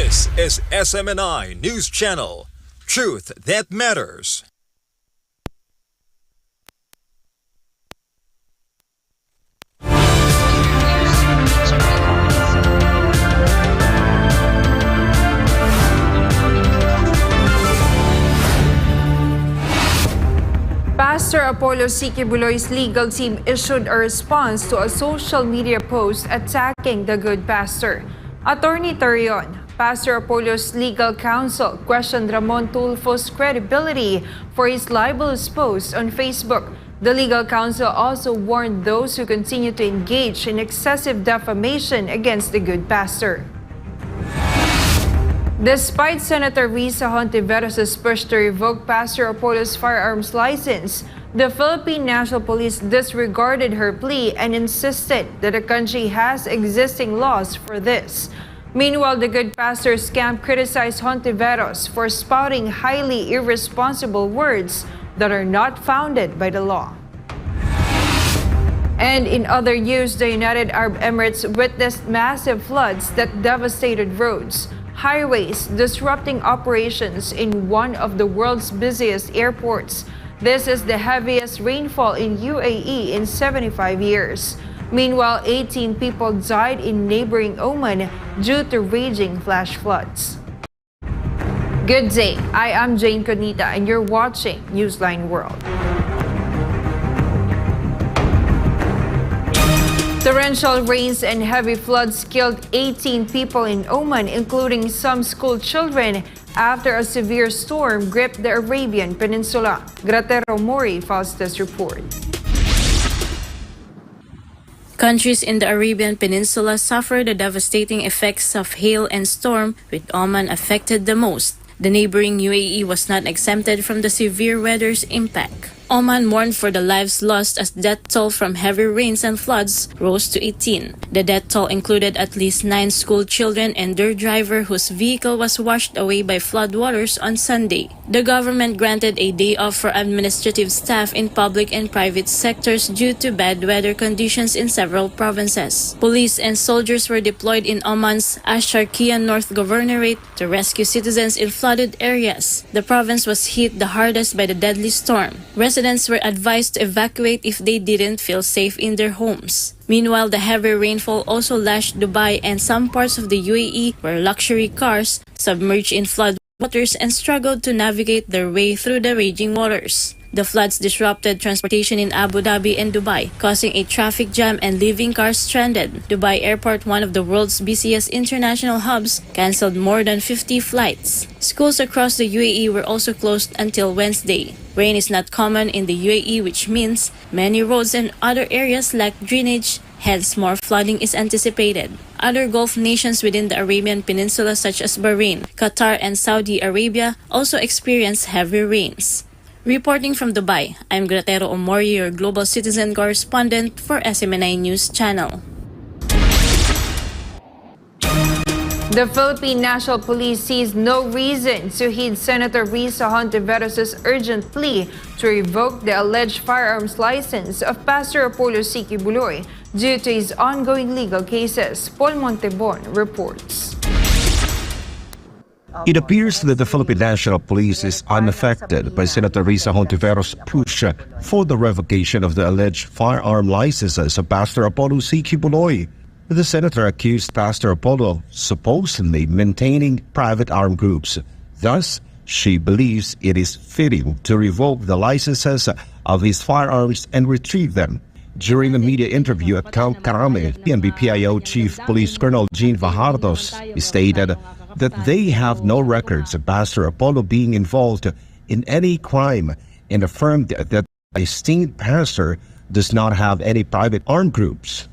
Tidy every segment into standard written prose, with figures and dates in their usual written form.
This is SMNI News Channel, Truth That Matters. Pastor Apollo ACQ's legal team issued a response to a social media post attacking the good pastor. Attorney Torion, Pastor Apollo's legal counsel, questioned Ramon Tulfo's credibility for his libelous post on Facebook. The legal counsel also warned those who continue to engage in excessive defamation against the good pastor. Despite Senator Risa Hontiveros' push to revoke Pastor Apollo's firearms license, the Philippine National Police disregarded her plea and insisted that the country has existing laws for this. Meanwhile, the good pastor's camp criticized Hontiveros for spouting highly irresponsible words that are not founded by the law. And in other news, the United Arab Emirates witnessed massive floods that devastated roads, highways, disrupting operations in one of the world's busiest airports. This is the heaviest rainfall in UAE in 75 years. Meanwhile, 18 people died in neighboring Oman due to raging flash floods. Good day, I am Jayne Codnita and you're watching Newsline World. Torrential rains and heavy floods killed 18 people in Oman, including some school children, after a severe storm gripped the Arabian Peninsula. Gratero Mori files this report. Countries in the Arabian Peninsula suffered the devastating effects of hail and storm, with Oman affected the most. The neighboring UAE was not exempted from the severe weather's impact. Oman mourned for the lives lost as death toll from heavy rains and floods rose to 18. The death toll included at least 9 school children and their driver whose vehicle was washed away by floodwaters on Sunday. The government granted a day off for administrative staff in public and private sectors due to bad weather conditions in several provinces. Police and soldiers were deployed in Oman's Ash-Sharqiya North Governorate to rescue citizens in flooded areas. The province was hit the hardest by the deadly storm. Residents were advised to evacuate if they didn't feel safe in their homes. Meanwhile, the heavy rainfall also lashed Dubai and some parts of the UAE where luxury cars submerged in floodwaters and struggled to navigate their way through the raging waters. The floods disrupted transportation in Abu Dhabi and Dubai, causing a traffic jam and leaving cars stranded. Dubai Airport, one of the world's busiest international hubs, cancelled more than 50 flights. Schools across the UAE were also closed until Wednesday. Rain is not common in the UAE, which means many roads and other areas lack drainage, hence more flooding is anticipated. Other Gulf nations within the Arabian Peninsula such as Bahrain, Qatar, and Saudi Arabia also experience heavy rains. Reporting from Dubai, I'm Gratero Omori, your global citizen correspondent for SMNI News Channel. The Philippine National Police sees no reason to heed Senator Risa Hontiveros' urgent plea to revoke the alleged firearms license of Pastor Apollo ACQ due to his ongoing legal cases. Paul Montebon reports. It appears that the Philippine National Police is unaffected by Senator Risa Hontiveros' push for the revocation of the alleged firearm licenses of Pastor Apollo ACQ. The senator accused Pastor Apollo supposedly maintaining private armed groups. Thus, she believes it is fitting to revoke the licenses of his firearms and retrieve them. During a media interview at Camp Carame, PNP-PIO Chief Police Colonel Jayne Fajardos stated that they have no records of Pastor Apollo being involved in any crime and affirmed that a esteemed pastor does not have any private armed groups.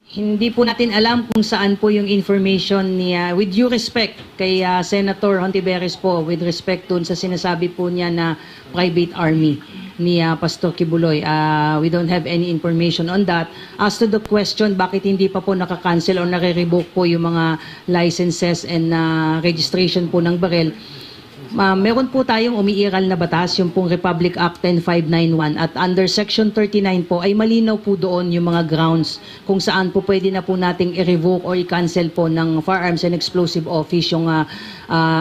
Hindi po natin alam kung saan po yung information niya. With due respect kay Senator Hontiveros po, with respect dun sa sinasabi po niya na private army ni Pastor Kibuloy. We don't have any information on that. As to the question, bakit hindi pa po nakakancel o nare-revoke po yung mga licenses and registration po ng barel, Meron po tayong umiiral na batas, yung pong Republic Act 10591 at under Section 39 po ay malinaw po doon yung mga grounds kung saan po pwede na po nating i-revoke or i-cancel po ng Firearms and Explosive Office yung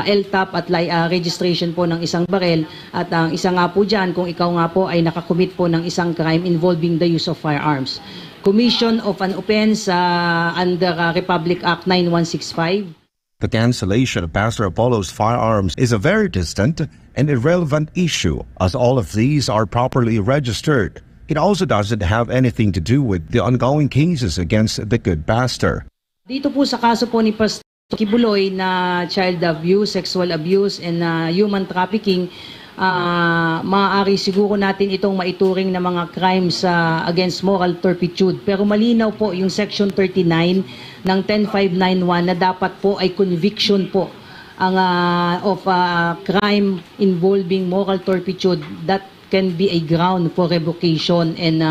LTAP at registration po ng isang barel. At ang isa nga po dyan, kung ikaw nga po ay nakakommit po ng isang crime involving the use of firearms. Commission of an offense under Republic Act 9165. The cancellation of Pastor Apollo's firearms is a very distant and irrelevant issue, as all of these are properly registered. It also doesn't have anything to do with the ongoing cases against the good pastor. Dito po sa kaso po ni Pastor Kibuloy na child abuse, sexual abuse, and human trafficking, maaari siguro natin itong maituring na mga crimes against moral turpitude. Pero malinaw po yung Section 39 ng 10591 na dapat po ay conviction po ang of crime involving moral turpitude that can be a ground for revocation and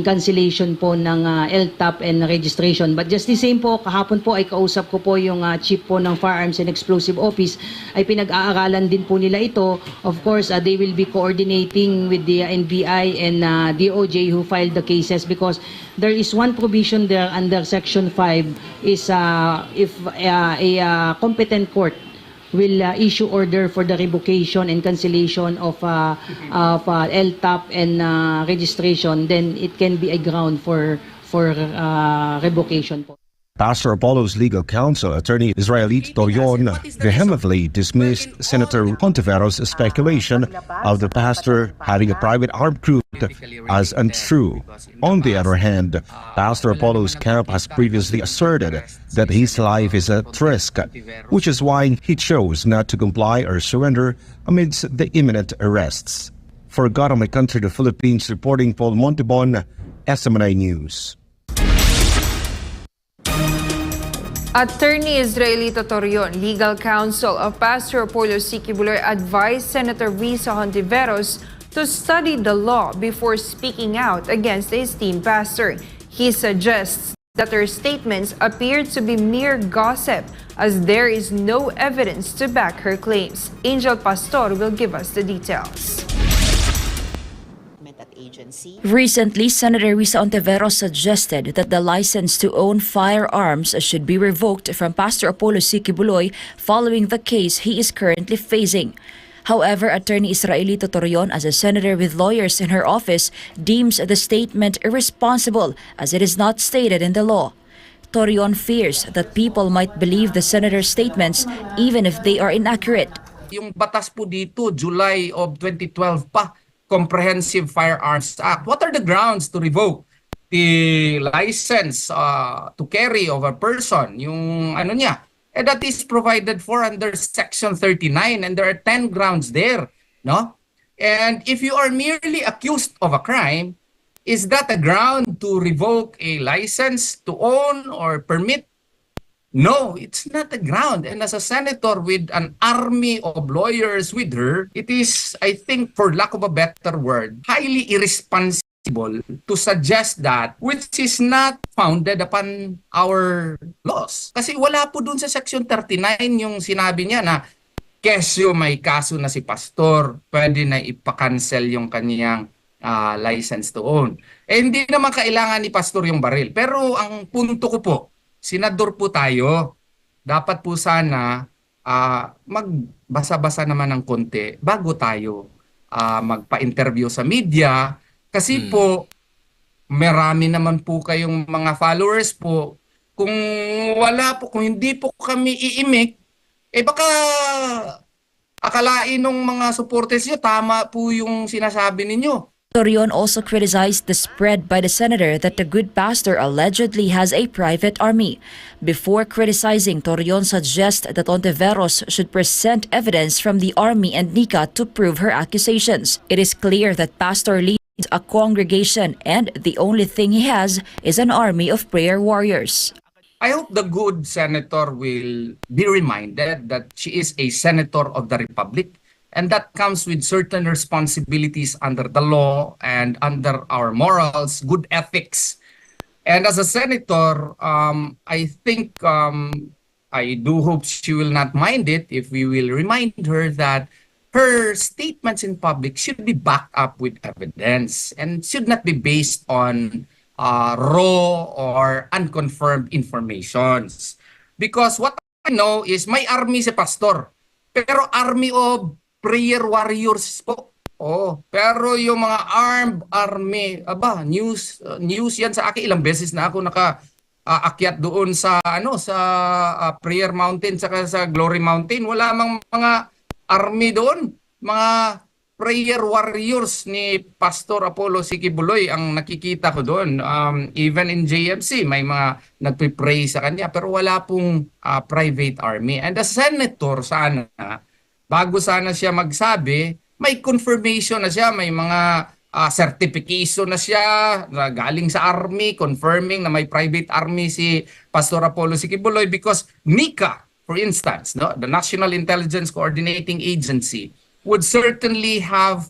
cancellation po ng LTAP and registration. But just the same po, kahapon po ay kausap ko po yung chief po ng Firearms and Explosive Office, ay pinag-aaralan din po nila ito. Of course, they will be coordinating with the NBI and DOJ who filed the cases, because there is one provision there under Section 5 is if a competent court will issue order for the revocation and cancellation of LTAP and registration, then it can be a ground for revocation po. Pastor Apollo's legal counsel, attorney Israelite Torion, vehemently dismissed Senator Hontiveros' speculation of the pastor having a private armed group as untrue. On the other hand, Pastor Apollo's camp has previously asserted that his life is at risk, which is why he chose not to comply or surrender amidst the imminent arrests. For God of My Country, the Philippines, reporting Paul Montebon, SMNI News. Attorney Israelito Torion, legal counsel of Pastor Apollo ACQ, advised Senator Risa Hontiveros to study the law before speaking out against the esteemed pastor. He suggests that her statements appear to be mere gossip, as there is no evidence to back her claims. Angel Pastor will give us the details. Recently, Senator Risa Hontiveros suggested that the license to own firearms should be revoked from Pastor Apollo ACQ following the case he is currently facing. However, Attorney Israelito Torion, as a senator with lawyers in her office, deems the statement irresponsible as it is not stated in the law. Torion fears that people might believe the senator's statements even if they are inaccurate. Yung batas po dito, July of 2012 pa, Comprehensive Firearms Act. What are the grounds to revoke the license to carry of a person? Yung ano niya, that is provided for under Section 39, and there are 10 grounds there, no? And if you are merely accused of a crime, is that a ground to revoke a license to own or permit? No, it's not a ground. And as a senator with an army of lawyers with her, it is, I think, for lack of a better word, highly irresponsible to suggest that which is not founded upon our laws. Kasi wala po dun sa Section 39 yung sinabi niya na kesyo may kaso na si pastor, pwede na ipakancel yung kaniyang license to own. Eh hindi naman kailangan ni pastor yung baril. Pero ang punto ko po, senador po tayo, dapat po sana magbasa-basa naman ng konti bago tayo magpa-interview sa media. Kasi po, marami naman po kayong mga followers po. Kung wala po, kung hindi po kami iimik, eh baka akalain ng mga supporters nyo, tama po yung sinasabi ninyo. Torion also criticized the spread by the senator that the good pastor allegedly has a private army. Before criticizing, Torion suggests that Hontiveros should present evidence from the army and NICA to prove her accusations. It is clear that pastor leads a congregation and the only thing he has is an army of prayer warriors. I hope the good senator will be reminded that she is a senator of the Republic. And that comes with certain responsibilities under the law and under our morals, good ethics. And as a senator, I think I do hope she will not mind it if we will remind her that her statements in public should be backed up with evidence and should not be based on raw or unconfirmed informations. Because what I know is may army si pastor, pero army of prayer warriors po. Oh, pero yung mga armed army, news yan sa akin. Ilang beses na ako akyat doon sa Prayer Mountain saka sa Glory Mountain. Wala mang mga army doon, mga prayer warriors ni Pastor Apollo Sikibuloy ang nakikita ko doon. Even in JMC may mga nagpe-pray sa kanya, pero wala pong private army. And the senator sana, bago sana siya magsabi, may confirmation na siya, may mga certification na siya na galing sa army confirming na may private army si Pastor Apollo Sikibuloy, because NICA, for instance, the National Intelligence Coordinating Agency, would certainly have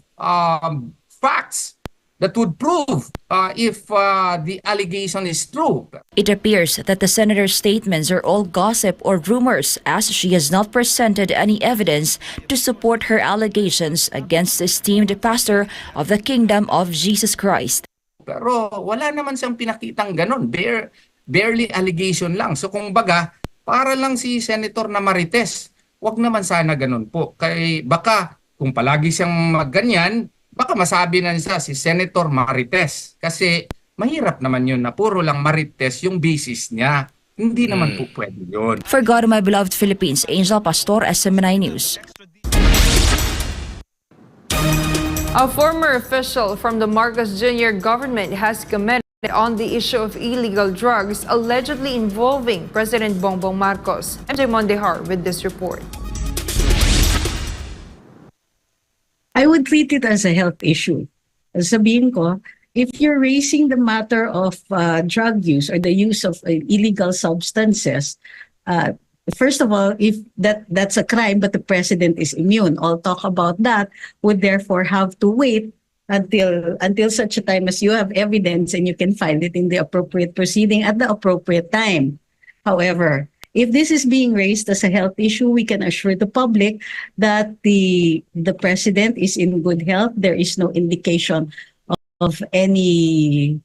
facts that would prove if the allegation is true. It appears that the senator's statements are all gossip or rumors, as she has not presented any evidence to support her allegations against the esteemed pastor of the Kingdom of Jesus Christ. Pero wala naman siyang pinakitang ganon. Barely allegation lang. So kung baga, para lang si Senator na marites. Wag naman sana ganon po. Kaya baka kung palagi siyang magganyan, baka masabi na niya si Senator Marites. Kasi mahirap naman yun na puro lang Marites yung basis niya. Hindi naman po pwede yun. For God, my beloved Philippines, Angel Pastor, SMNI News. A former official from the Marcos Jr. government has commented on the issue of illegal drugs allegedly involving President Bongbong Marcos. MJ Mondehar with this report. I would treat it as a health issue. Sabihin ko, if you're raising the matter of drug use or the use of illegal substances, first of all, if that's a crime but the president is immune, all talk about that would therefore have to wait until such a time as you have evidence and you can file it in the appropriate proceeding at the appropriate time. However, if this is being raised as a health issue, we can assure the public that the president is in good health. There is no indication of any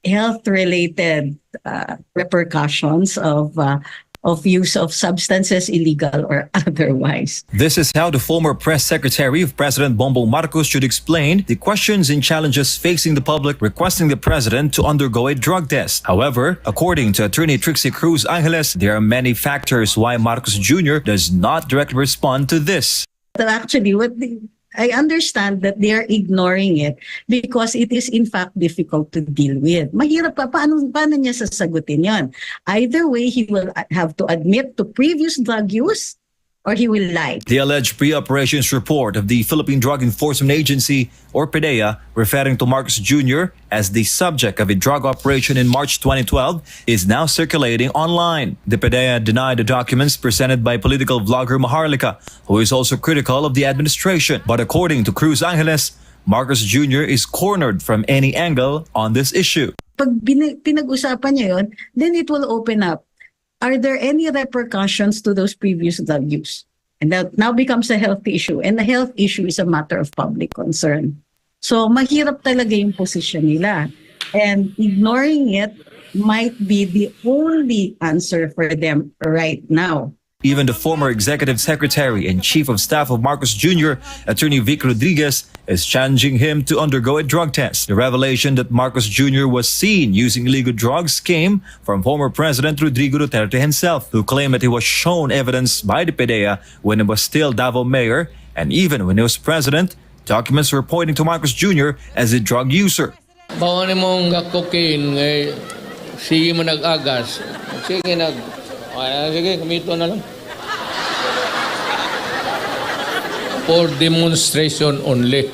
health-related repercussions of use of substances, illegal or otherwise. This is how the former press secretary of President Bongbong Marcos should explain the questions and challenges facing the public requesting the president to undergo a drug test. However, according to attorney Trixie Cruz Angeles, there are many factors why Marcos Jr. does not directly respond to this. Actually, I understand that they are ignoring it because it is in fact difficult to deal with. Mahirap pa, paano niya sasagutin yan? Either way, he will have to admit to previous drug use or he will lie. The alleged pre-operations report of the Philippine Drug Enforcement Agency, or PDEA, referring to Marcos Jr. as the subject of a drug operation in March 2012, is now circulating online. The PDEA denied the documents presented by political vlogger Maharlika, who is also critical of the administration. But according to Cruz Angeles, Marcos Jr. is cornered from any angle on this issue. Pag pinag-usapan niya yun, then it will open up. Are there any repercussions to those previous drug use? And that now becomes a health issue. And the health issue is a matter of public concern. So mahirap talaga yung position nila. And ignoring it might be the only answer for them right now. Even the former executive secretary and chief of staff of Marcos Jr., attorney Vic Rodriguez, is challenging him to undergo a drug test. The revelation that Marcos Jr. was seen using illegal drugs came from former President Rodrigo Duterte himself, who claimed that he was shown evidence by the PDEA when he was still Davao mayor, and even when he was president, documents were pointing to Marcos Jr. as a drug user. Bawang mong cocaine, sige mo nag-agas. Sige kamito na lang. For demonstration only.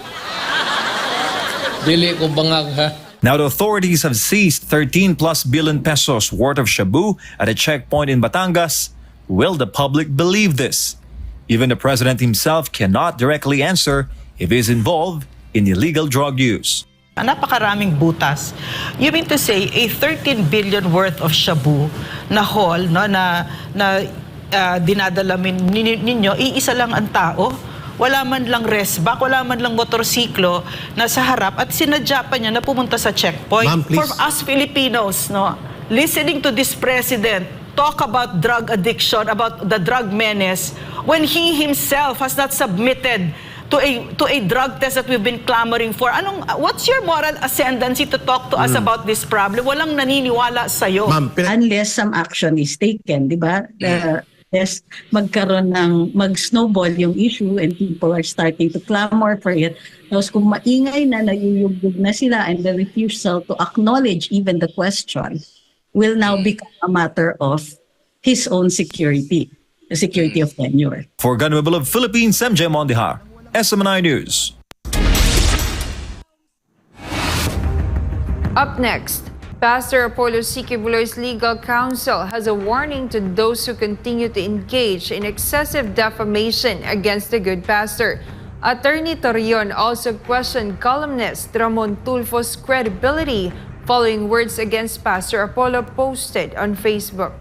Dili ko bangag ha. Now the authorities have seized 13 plus billion pesos worth of shabu at a checkpoint in Batangas. Will the public believe this? Even the president himself cannot directly answer if he is involved in illegal drug use. Napakaraming butas. You mean to say a 13 billion worth of shabu na haul, no, na dinadala ninyo, iisa lang ang tao? Wala man lang resback, wala man lang motorsiklo na sa harap at sinadya pa niya na pumunta sa checkpoint. Ma'am, please. For us Filipinos, no, listening to this president talk about drug addiction, about the drug menace, when he himself has not submitted to a drug test that we've been clamoring for. What's your moral ascendancy to talk to us about this problem? Walang naniniwala sa'yo. Ma'am, Unless some action is taken, di ba? Yes, mag-snowball yung issue and people are starting to clamor for it. Tapos kung maingay na, nayuyugdog na sila and the refusal to acknowledge even the question will now become a matter of his own security, the security of tenure. For Ganwebel of Philippines, MJ Mondihar, SMNI News. Up next, Pastor Apollo ACQ Buloy's legal counsel has a warning to those who continue to engage in excessive defamation against the good pastor. Attorney Torion also questioned columnist Ramon Tulfo's credibility following words against Pastor Apollo posted on Facebook.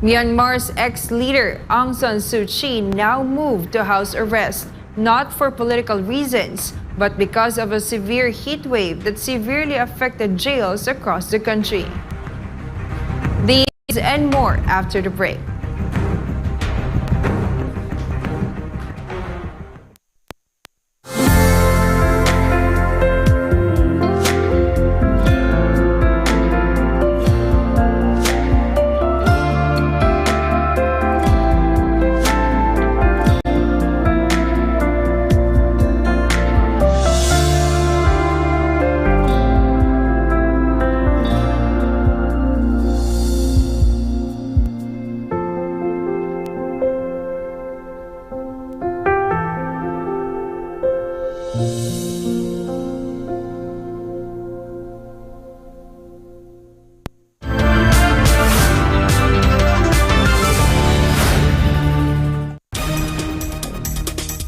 Myanmar's ex-leader Aung San Suu Kyi now moved to house arrest, not for political reasons, but because of a severe heat wave that severely affected jails across the country. These and more after the break.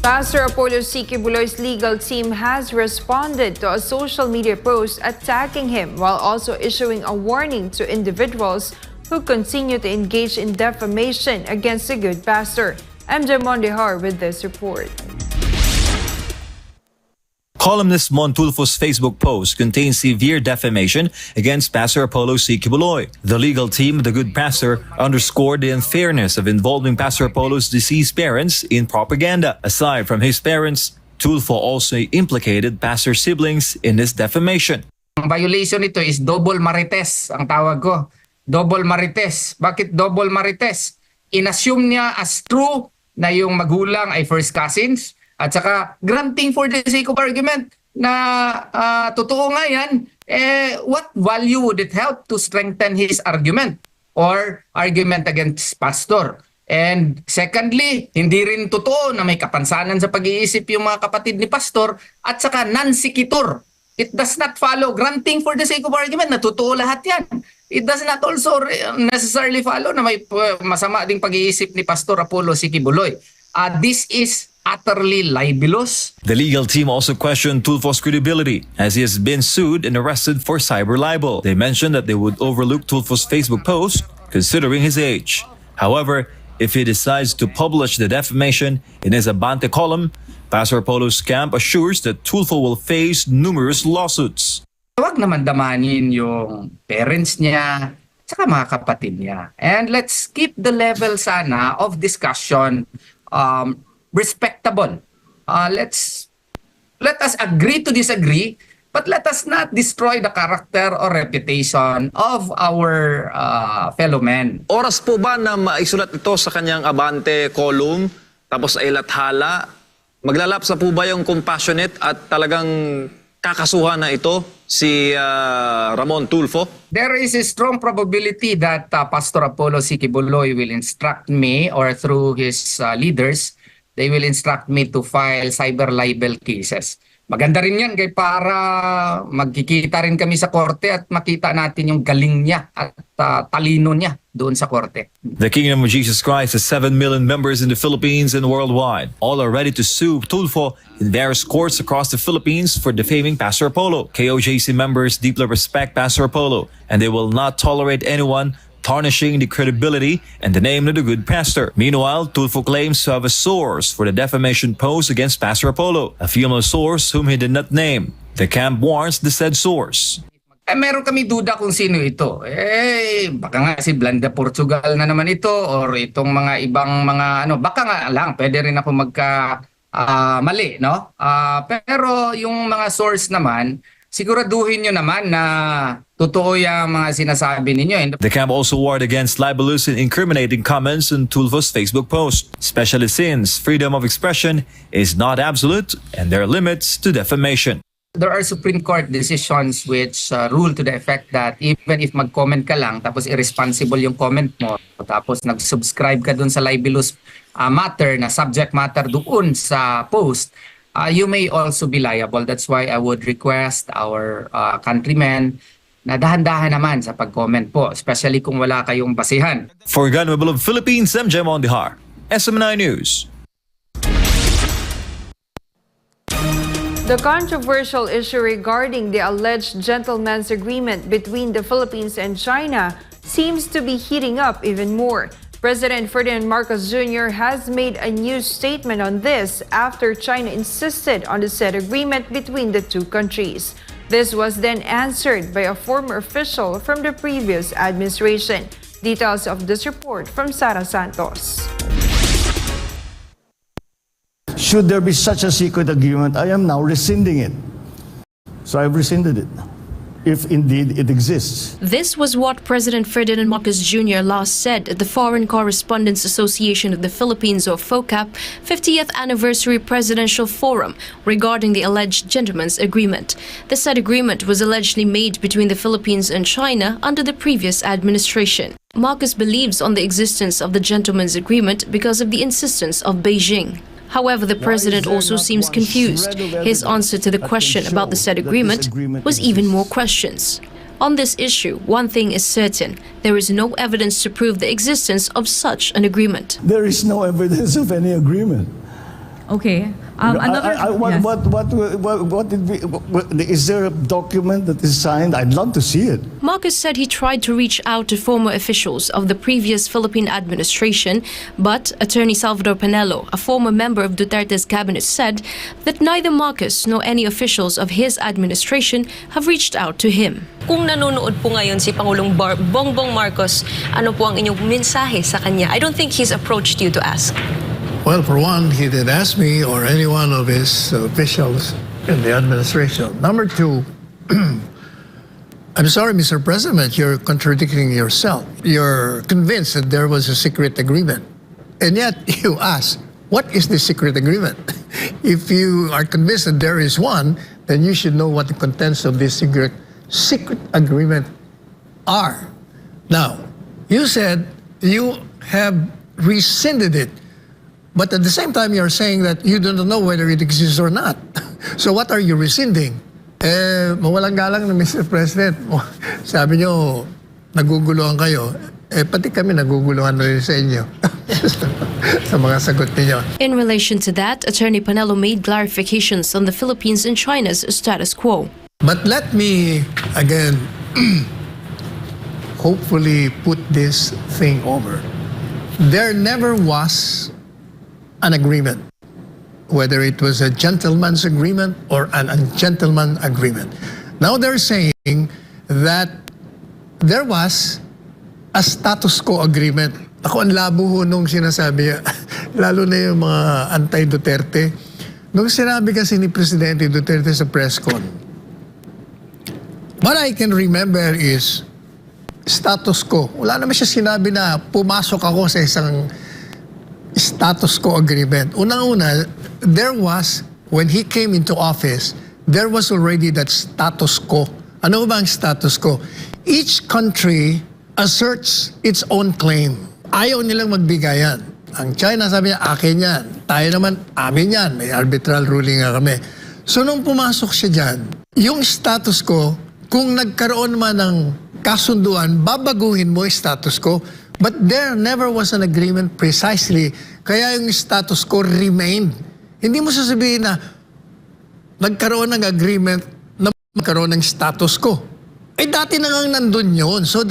Pastor Apollo ACQ Buloy's legal team has responded to a social media post attacking him while also issuing a warning to individuals who continue to engage in defamation against the good pastor. MJ Mondihar with this report. Columnist Ramon Tulfo's Facebook post contains severe defamation against Pastor Apollo ACQ Buloy. The legal team of the good pastor underscored the unfairness of involving Pastor Apollo's deceased parents in propaganda. Aside from his parents, Tulfo also implicated pastor siblings in this defamation. Ang violation nito is double marites, ang tawag ko. Double marites. Bakit double marites? Inassume niya as true na yung magulang ay first cousins. At saka granting for the sake of argument na totoo nga yan, what value would it help to strengthen his argument or argument against pastor? And secondly, hindi rin totoo na may kapansanan sa pag-iisip yung mga kapatid ni pastor at saka non-sequitur. It does not follow granting for the sake of argument na totoo lahat yan. It does not also necessarily follow na may masama ding pag-iisip ni Pastor Apollo ACQ Buloy. This is utterly libelous. The legal team also questioned Tulfo's credibility as he has been sued and arrested for cyber libel. They mentioned that they would overlook Tulfo's Facebook post considering his age. However, if he decides to publish the defamation in his Abante column, Pastor Apollo's camp assures that Tulfo will face numerous lawsuits. Huwag naman damanin yung parents niya saka mga kapatid niya. And let's keep the level sana of discussion respectable. Let us agree to disagree, but let us not destroy the character or reputation of our fellow men. Oras po ba na maisulat ito sa kanyang Abante column, tapos ay lathala? Maglalapsa po ba yung compassionate at talagang kakasuhan na ito si Ramon Tulfo? There is a strong probability that Pastor Apollo ACQ Buloy will instruct me or through his leaders, they will instruct me to file cyber libel cases. Maganda rin yan kay para magkikita rin kami sa korte at makita natin yung galing niya at talino niya doon sa korte. The Kingdom of Jesus Christ has 7 million members in the Philippines and worldwide. All are ready to sue Tulfo in various courts across the Philippines for defaming Pastor Apollo. KOJC members deeply respect Pastor Apollo, and they will not tolerate anyone tarnishing the credibility and the name of the good pastor. Meanwhile, Tulfo claims to have a source for the defamation post against Pastor Apollo, a female source whom he did not name. The camp warns the said source. Meron kami duda kung sino ito. Baka nga si Blanda Portugal na naman ito or itong mga ibang mga baka nga lang, pwede rin ako mali, no? Pero yung mga source naman, siguraduhin nyo naman na totoo yung mga sinasabi ninyo. The camp also warned against libelous and incriminating comments on Tulfo's Facebook post, especially since freedom of expression is not absolute and there are limits to defamation. There are Supreme Court decisions which rule to the effect that even if mag-comment ka lang tapos irresponsible yung comment mo tapos nag-subscribe ka dun sa libelous matter na subject matter doon sa post, you may also be liable. That's why I would request our countrymen na dahan-dahan naman sa pag-comment po, especially kung wala kayong basihan. For Gunmobile of Philippines, I'm Jem Ondihar, SM9 News. The controversial issue regarding the alleged gentleman's agreement between the Philippines and China seems to be heating up even more. President Ferdinand Marcos Jr. has made a new statement on this after China insisted on the said agreement between the two countries. This was then answered by a former official from the previous administration. Details of this report from Sara Santos. Should there be such a secret agreement, I am now rescinding it. So I've rescinded it, if indeed it exists. This was what President Ferdinand Marcos Jr. last said at the Foreign Correspondents Association of the Philippines, or FOCAP, 50th Anniversary Presidential Forum regarding the alleged gentleman's agreement. The said agreement was allegedly made between the Philippines and China under the previous administration. Marcos believes on the existence of the gentleman's agreement because of the insistence of Beijing. However, the president also seems confused. His answer to the question about the said agreement was even more questions. On this issue, one thing is certain. There is no evidence to prove the existence of such an agreement. There is no evidence of any agreement. Okay. Is there a document that is signed? I'd love to see it. Marcos said he tried to reach out to former officials of the previous Philippine administration, but Attorney Salvador Panelo, a former member of Duterte's cabinet, said that neither Marcos nor any officials of his administration have reached out to him. Kung nanonood po ngayon si Pangulong Bongbong Marcos, ano po ang inyong mensahe sa kanya? I don't think he's approached you to ask. Well, for one, he didn't ask me or any one of his officials in the administration. Number two, I'm sorry, Mr. President, you're contradicting yourself. You're convinced that there was a secret agreement. And yet you ask, what is the secret agreement? If you are convinced that there is one, then you should know what the contents of this secret agreement are. Now, you said you have rescinded it. But at the same time, you're saying that you don't know whether it exists or not. So what are you rescinding? Mawalang galang na Mr. President. Sabi nyo, naguguluhan kayo. Pati kami naguguluhan rin sa inyo. Sa mga sagot niyo. In relation to that, Attorney Panelo made clarifications on the Philippines and China's status quo. But let me, again, hopefully put this thing over. There never was an agreement, whether it was a gentleman's agreement or an ungentleman agreement. Now they're saying that there was a status quo agreement. Ako ang labo ho nung sinasabi, lalo na yung mga anti-Duterte. Nung sinabi kasi ni Presidente Duterte sa press con, what I can remember is status quo. Wala naman siya sinabi na pumasok ako sa isang status quo agreement. Unang-una, there was, when he came into office, there was already that status quo. Ano ba ang status quo? Each country asserts its own claim. Ayaw nilang magbigayan. Ang China sabi niya, akin yan. Tayo naman, amin yan. May arbitral ruling nga kami. So nung pumasok siya dyan, yung status quo, kung nagkaroon man ng kasunduan, babaguhin mo yung status quo. But there never was an agreement precisely. Kaya yung status quo remained. Hindi mo sasabihin na nagkaroon ng agreement na magkaroon ng status quo. Eh dati na nga nandun yun. So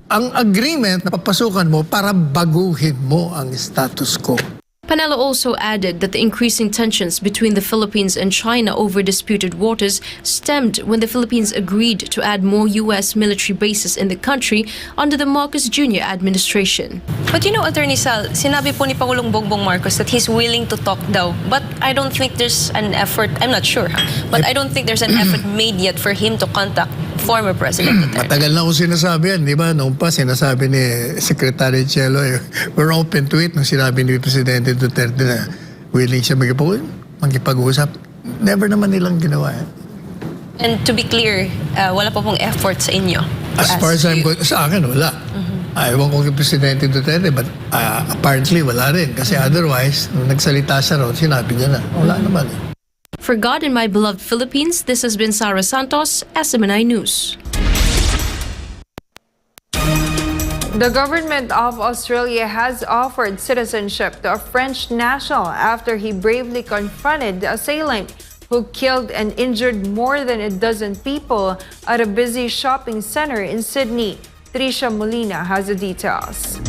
ang agreement na papasukan mo para baguhin mo ang status quo. Panelo also added that the increasing tensions between the Philippines and China over disputed waters stemmed when the Philippines agreed to add more U.S. military bases in the country under the Marcos Jr. administration. But you know, Attorney Sal, sinabi po ni Pangulong Bongbong Marcos that he's willing to talk daw. But I don't think there's an effort, I'm not sure, but I don't think there's an effort made yet for him to contact former President Duterte. Matagal na ko sinasabi yan, di ba? Noong pa sinasabi ni Secretary Chelo, we're open to it nung sinabi ni Presidente Duterte na willing siya magkipag-usap. Never naman nilang ginawa yan. And to be clear, wala pa pong effort sa inyo. As far as I'm going, sa akin, wala. Ewan ko kay Presidente Duterte, but apparently wala rin. Kasi otherwise, nung nagsalita siya ron, sinabi niya na, wala naman eh. For God and my beloved Philippines, this has been Sarah Santos, SMNI News. The government of Australia has offered citizenship to a French national after he bravely confronted the assailant who killed and injured more than a dozen people at a busy shopping center in Sydney. Tricia Molina has the details.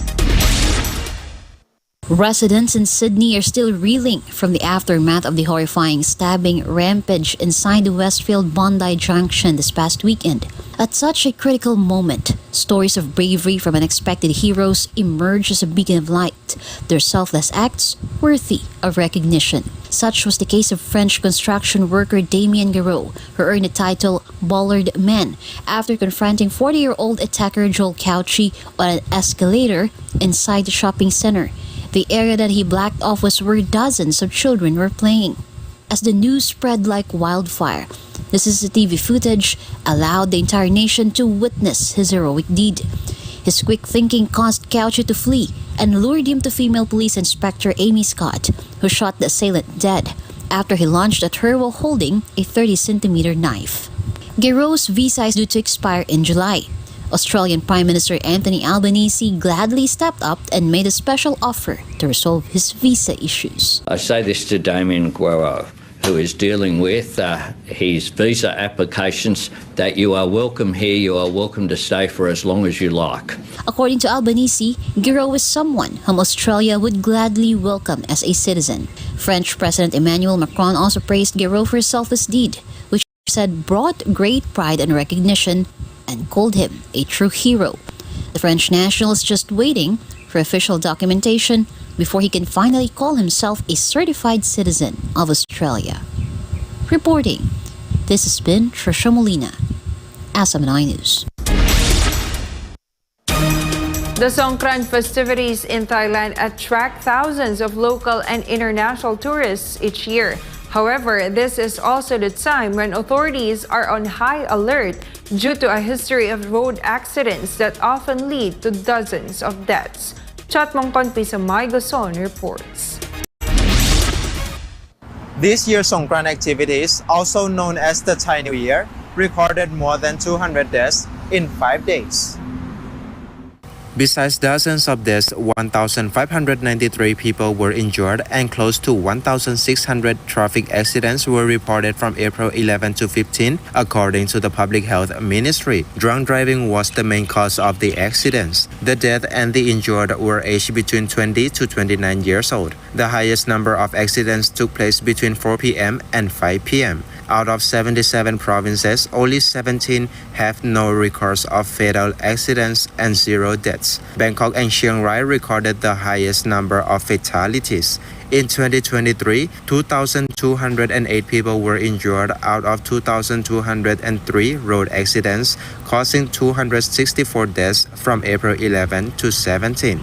Residents in Sydney are still reeling from the aftermath of the horrifying stabbing rampage inside the Westfield Bondi Junction this past weekend. At such a critical moment, stories of bravery from unexpected heroes emerge as a beacon of light, their selfless acts worthy of recognition. Such was the case of French construction worker Damien Garot, who earned the title Bollard Man after confronting 40-year-old attacker Joel Cauchy on an escalator inside the shopping center. The area that he blacked off was where dozens of children were playing. As the news spread like wildfire, the CCTV footage allowed the entire nation to witness his heroic deed. His quick thinking caused Cauchy to flee and lured him to female police inspector Amy Scott, who shot the assailant dead after he lunged at her while holding a 30-centimeter knife. Garot's visa is due to expire in July. Australian Prime Minister Anthony Albanese gladly stepped up and made a special offer to resolve his visa issues. I say this to Damien Garot, who is dealing with his visa applications, that you are welcome here, you are welcome to stay for as long as you like. According to Albanese, Garot is someone whom Australia would gladly welcome as a citizen. French President Emmanuel Macron also praised Garot for his selfless deed, which he said brought great pride and recognition, and called him a true hero. The French national is just waiting for official documentation before he can finally call himself a certified citizen of Australia. Reporting, this has been Tricia Molina, SMNI News. The Songkran festivities in Thailand attract thousands of local and international tourists each year. However, this is also the time when authorities are on high alert due to a history of road accidents that often lead to dozens of deaths. Chatmongkon Pisamay Goson reports. This year's Songkran activities, also known as the Thai New Year, recorded more than 200 deaths in 5 days. Besides dozens of deaths, 1,593 people were injured and close to 1,600 traffic accidents were reported from April 11 to 15, according to the Public Health Ministry. Drunk driving was the main cause of the accidents. The dead and the injured were aged between 20 to 29 years old. The highest number of accidents took place between 4 p.m. and 5 p.m. Out of 77 provinces, only 17 have no records of fatal accidents and 0 deaths. Bangkok and Chiang Rai recorded the highest number of fatalities. In 2023, 2,208 people were injured out of 2,203 road accidents, causing 264 deaths from April 11 to 17.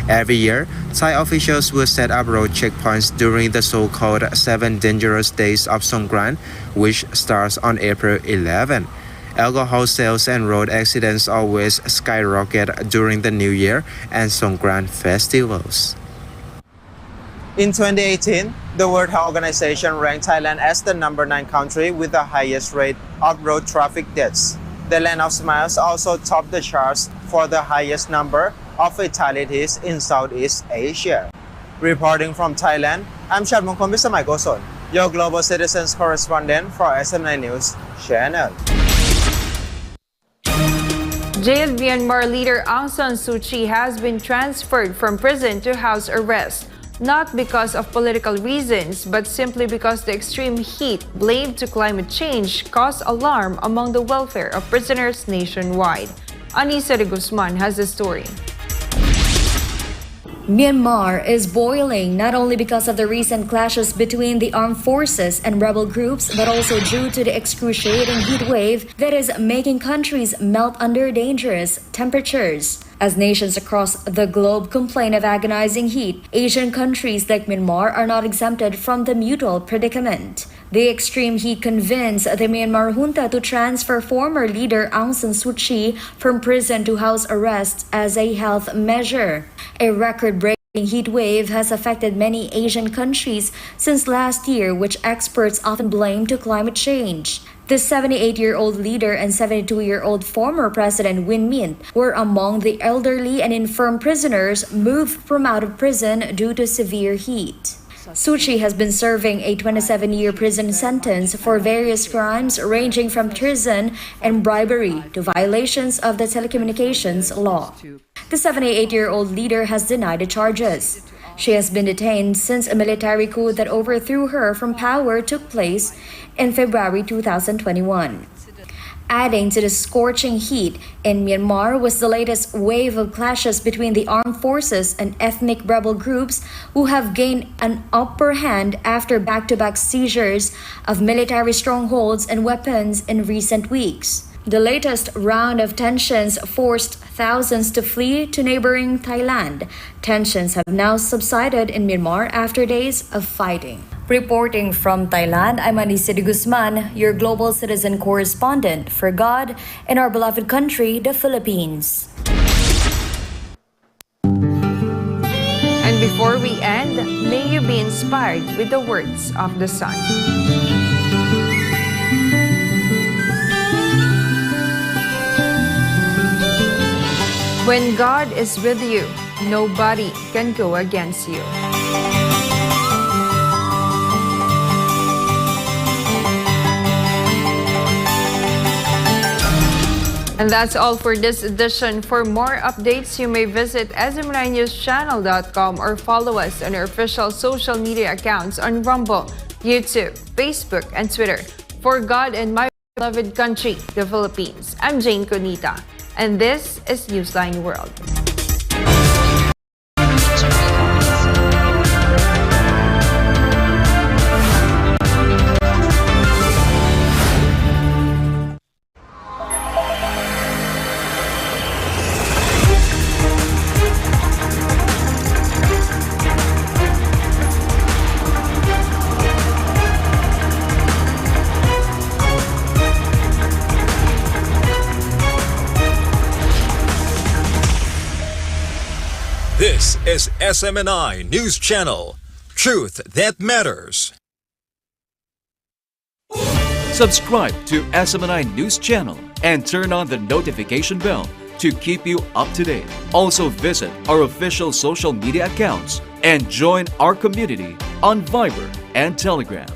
Every year, Thai officials will set up road checkpoints during the so-called 7 dangerous days of Songkran, which starts on April 11. Alcohol sales and road accidents always skyrocket during the New Year and Songkran festivals. In 2018, the World Health Organization ranked Thailand as the number 9 country with the highest rate of road traffic deaths. The Land of Smiles also topped the charts for the highest number of fatalities in Southeast Asia. Reporting from Thailand, I'm Sharmon Kombisamay-Goson, your Global Citizens correspondent for SM9 News Channel. Jailed Myanmar leader Aung San Suu Kyi has been transferred from prison to house arrest, not because of political reasons, but simply because the extreme heat blamed to climate change caused alarm among the welfare of prisoners nationwide. Anissa de Guzman has the story. Myanmar is boiling not only because of the recent clashes between the armed forces and rebel groups, but also due to the excruciating heat wave that is making countries melt under dangerous temperatures. As nations across the globe complain of agonizing heat, Asian countries like Myanmar are not exempted from the mutual predicament. The extreme heat convinced the Myanmar junta to transfer former leader Aung San Suu Kyi from prison to house arrest as a health measure. A record-breaking heat wave has affected many Asian countries since last year, which experts often blame to climate change. The 78-year-old leader and 72-year-old former President Win Myint were among the elderly and infirm prisoners moved from out of prison due to severe heat. Suu Kyi has been serving a 27-year prison sentence for various crimes ranging from treason and bribery to violations of the telecommunications law. The 78-year-old leader has denied the charges. She has been detained since a military coup that overthrew her from power took place in February 2021. Adding to the scorching heat in Myanmar was the latest wave of clashes between the armed forces and ethnic rebel groups who have gained an upper hand after back-to-back seizures of military strongholds and weapons in recent weeks. The latest round of tensions forced thousands to flee to neighboring Thailand. Tensions have now subsided in Myanmar after days of fighting. Reporting from Thailand, I'm Anissa de Guzman, your global citizen correspondent for God and our beloved country, the Philippines. And before we end, may you be inspired with the words of the sun. When God is with you, nobody can go against you. And that's all for this edition. For more updates, you may visit sm9newschannel.com or follow us on our official social media accounts on Rumble, YouTube, Facebook, and Twitter. For God and my beloved country, the Philippines, I'm Jayne Codnita, and this is Newsline World. This is SMNI News Channel. Truth that matters. Subscribe to SMNI News Channel and turn on the notification bell to keep you up to date. Also visit our official social media accounts and join our community on Viber and Telegram.